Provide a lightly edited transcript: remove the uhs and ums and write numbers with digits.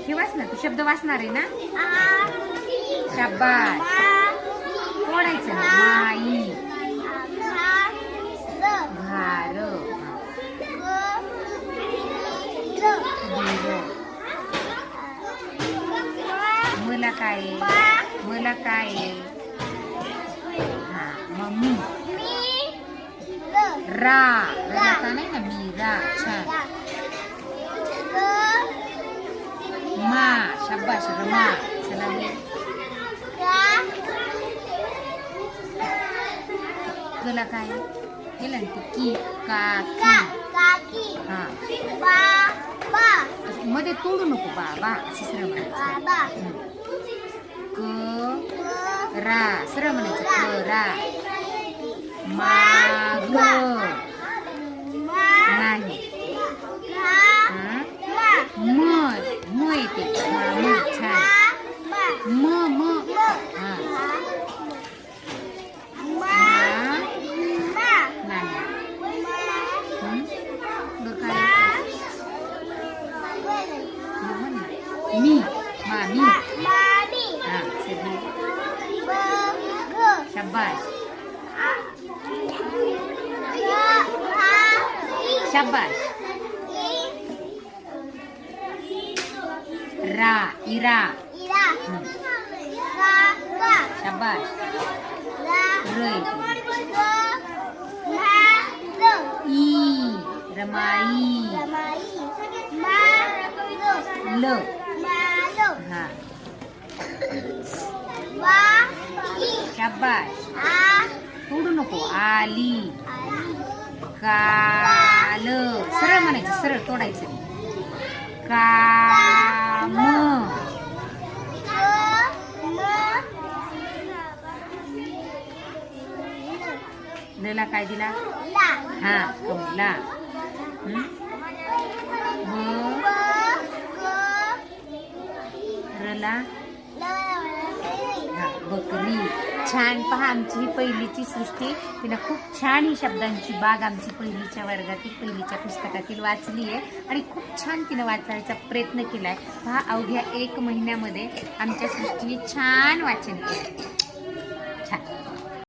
हे वाच ना, तू शब्द वाचणार आहे ना. शाबास. कोणाचं ना. माई. घार. मला काय आहे? मला काय आहे? हा मम्मी. रा. रा नाही ना मी. रा. छान. मा. शाबास. रमा. चला तुला काय केलं ना की काकी. हा मध्ये तोडू नको. बाबा सरळ म्हणायचं. क रा सरळ म्हणायचं. क रा. माग नाही. म येते. म छान. म हा मी. मामी. हा शाबास. शाबास. रा. इरा. शाबास. र. ई. रमाई. ल. हा शाबास. तोडू नको. आली. काल. सरळ म्हणायचं. सरळ तोडायचं. काम. ला काय दिला. हा कमला. रला. हा बकरी. छान. पहा आमची ही पहिलीची सृष्टी. तिला खूप छान ही शब्दांची बाग आमची पहिलीच्या वर्गातील पहिलीच्या पुस्तकातील वाचली आहे आणि खूप छान तिनं वाचायचा प्रयत्न केला आहे. पहा अवघ्या 1 महिन्यामध्ये आमच्या सृष्टीने छान वाचन केलं.